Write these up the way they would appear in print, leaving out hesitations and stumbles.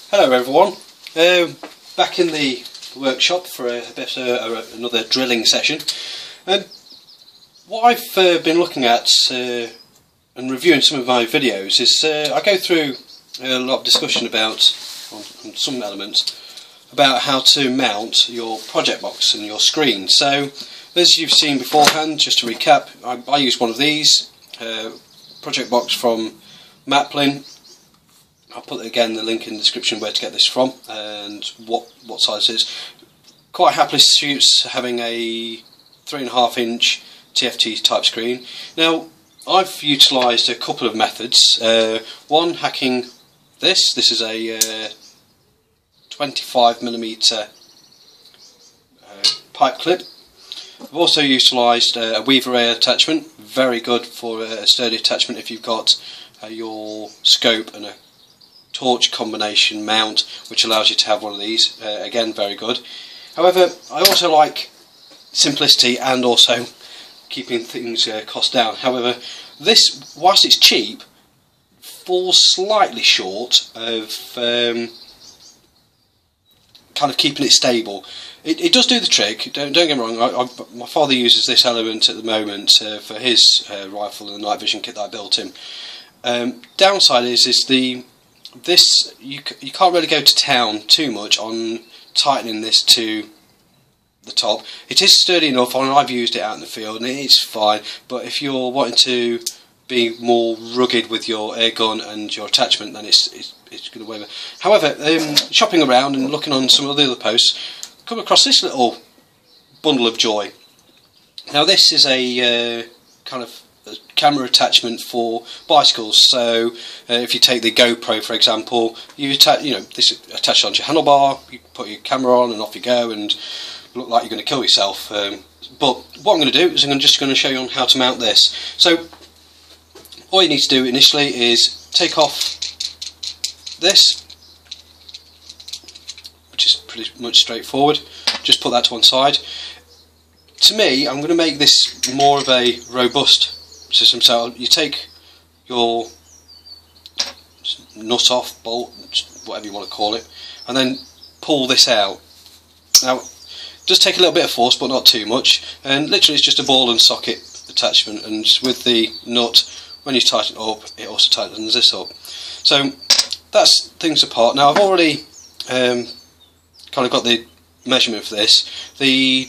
Hello everyone, back in the workshop for a bit another drilling session. What I've been looking at and reviewing some of my videos is I go through a lot of discussion about, on some elements, about how to mount your project box and your screen. So as you've seen beforehand, just to recap, I use one of these project box from Maplin. I'll put again the link in the description where to get this from and what size it is. Quite happily suits having a 3.5 inch TFT type screen. Now I've utilised a couple of methods. One, hacking this. This is a 25mm pipe clip. I've also utilised a weave array attachment. Very good for a sturdy attachment if you've got your scope and a torch combination mount, which allows you to have one of these. Again, very good. However, I also like simplicity and also keeping things cost down. However, this, whilst it's cheap, falls slightly short of kind of keeping it stable. It does do the trick, don't get me wrong. My father uses this element at the moment for his rifle and the night vision kit that I built him. Downside is this you can't really go to town too much on tightening this to the top. It is sturdy enough, and I've used it out in the field and it's fine, but if you're wanting to be more rugged with your air gun and your attachment, then it's going to waver. However, shopping around and looking on some of the other posts, come across this little bundle of joy. Now this is a kind of camera attachment for bicycles. So if you take the GoPro for example, you this attached onto your handlebar, you put your camera on and off you go and look like you're going to kill yourself. But what I'm going to do is I'm just going to show you on how to mount this. So all you need to do initially is take off this, which is pretty much straightforward. Just put that to one side. To me, I'm going to make this more of a robust system. So you take your nut off, bolt, whatever you want to call it, and then pull this out. Now it does take a little bit of force, but not too much, and literally it's just a ball and socket attachment, and with the nut, when you tighten it up, it also tightens this up. So that's things apart. Now I've already kind of got the measurement for this. The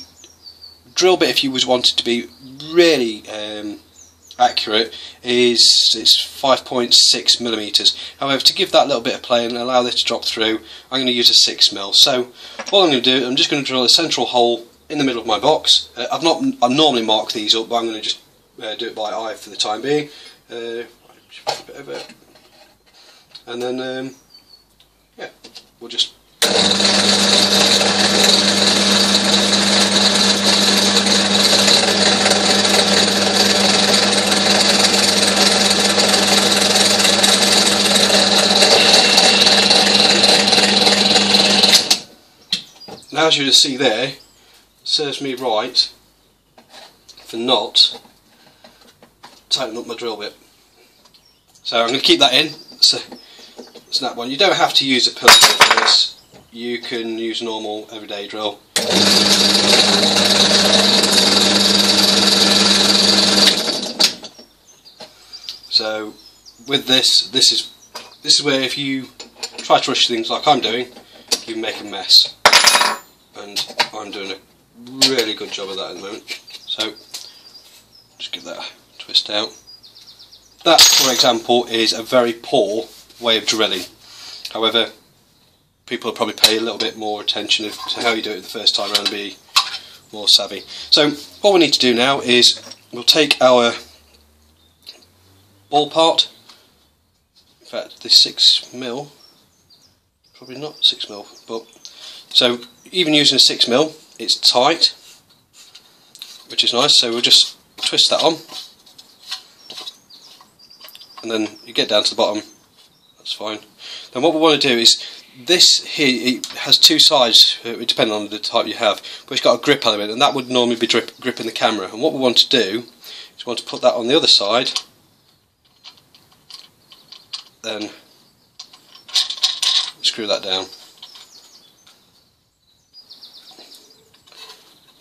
drill bit, if you wanted to be really accurate, it's 5.6mm. However, to give that little bit of play and allow this to drop through, I'm going to use a 6mm. So all I'm going to do, I'm just going to drill a central hole in the middle of my box. I normally mark these up, but I'm going to just do it by eye for the time being. And then yeah, we'll just now, as you see there, serves me right for not tightening up my drill bit. So I'm going to keep that in. So snap one. You don't have to use a pillar for this. You can use a normal everyday drill. So with this is where if you try to rush things like I'm doing, you make a mess. And I'm doing a really good job of that at the moment. So just give that a twist out. That, for example, is a very poor way of drilling. However, people will probably pay a little bit more attention to how you do it the first time around and be more savvy. So what we need to do now is we'll take our ball part. In fact, this 6mm, probably not 6mm, but so even using a 6mm, it's tight, which is nice. So we'll just twist that on, and then you get down to the bottom. That's fine. Then what we want to do is this here. It has two sides, depending on the type you have, but it's got a grip element, and that would normally be gripping the camera. And what we want to do is we want to put that on the other side, then screw that down.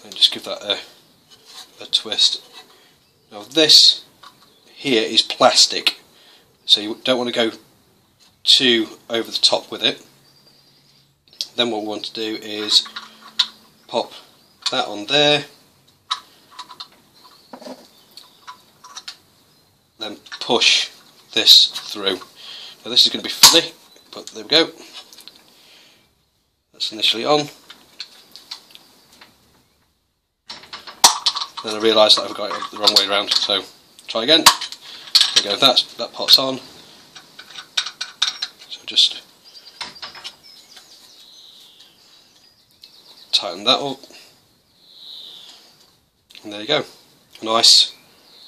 And just give that a twist. Now this here is plastic, so you don't want to go too over the top with it. Then what we want to do is pop that on there, then push this through. Now this is going to be fuzzy, but there we go. That's initially on. Then I realised that I've got it the wrong way around, so try again. There we go, that pot's on. So just tighten that up. And there you go. A nice,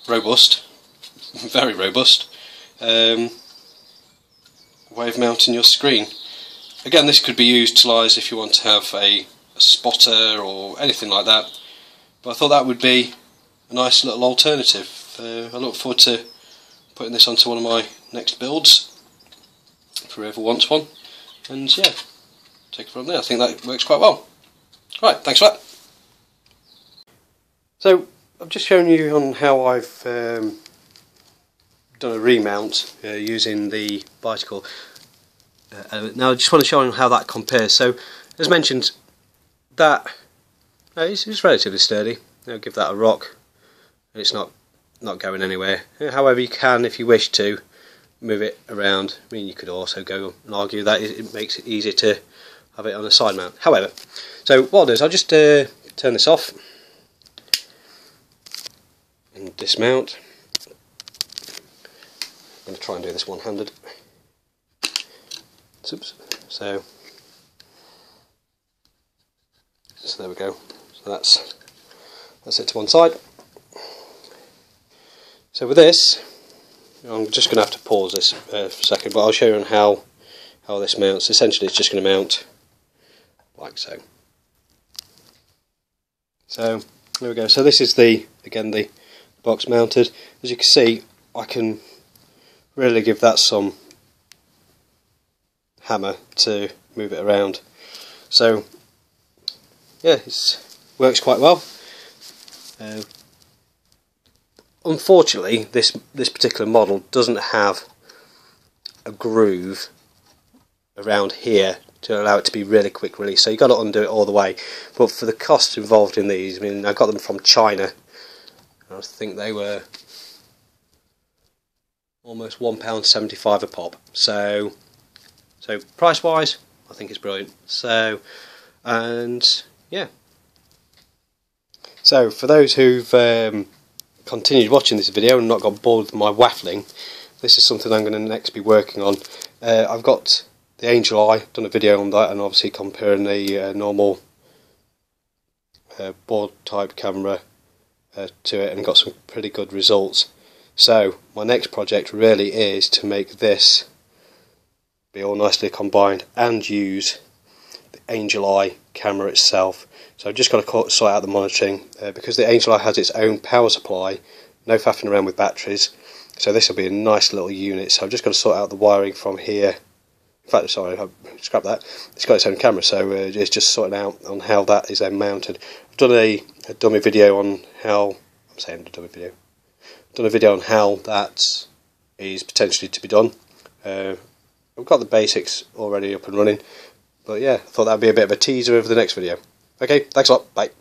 robust, very robust way of mounting your screen. Again, this could be utilised if you want to have a spotter or anything like that. But I thought that would be a nice little alternative. I look forward to putting this onto one of my next builds, for whoever wants one. And yeah, take it from there. I think that works quite well. Right, thanks for that. So I've just shown you on how I've done a remount using the Vitacle. Now I just want to show you how that compares. So as mentioned, that it's relatively sturdy. Give that a rock, and it's not going anywhere. However, you can, if you wish to, move it around. I mean, you could also go and argue that it makes it easier to have it on a side mount. However, so what I'll do is I'll just turn this off and dismount. I'm going to try and do this one-handed. Oops. So there we go. So that's it to one side. So with this, I'm just going to have to pause this for a second, but I'll show you on how this mounts. Essentially, it's just going to mount like so. So there we go. So this is again the box mounted. As you can see, I can really give that some hammer to move it around. So yeah, it works quite well. Unfortunately, this particular model doesn't have a groove around here to allow it to be really quick release, so you've got to undo it all the way. But for the cost involved in these, I mean, I got them from China. I think they were almost £1.75 a pop. So price wise, I think it's brilliant. So, and yeah. So for those who've continued watching this video and not got bored with my waffling, this is something I'm going to next be working on. I've got the Angel Eye, done a video on that, and obviously comparing the normal board type camera to it, and got some pretty good results. So my next project really is to make this be all nicely combined and use the Angel Eye camera itself. So I've just got to sort out the monitoring because the Angel Eye has its own power supply, no faffing around with batteries. So this will be a nice little unit. So I've just got to sort out the wiring from here. In fact, sorry, I scrapped that. It's got its own camera, so it's just sorting out on how that is then mounted. I've done a dummy video on how, I'm saying a dummy video, I've done a video on how that is potentially to be done. I've got the basics already up and running, but yeah, I thought that would be a bit of a teaser of the next video. Okay, thanks a lot, bye.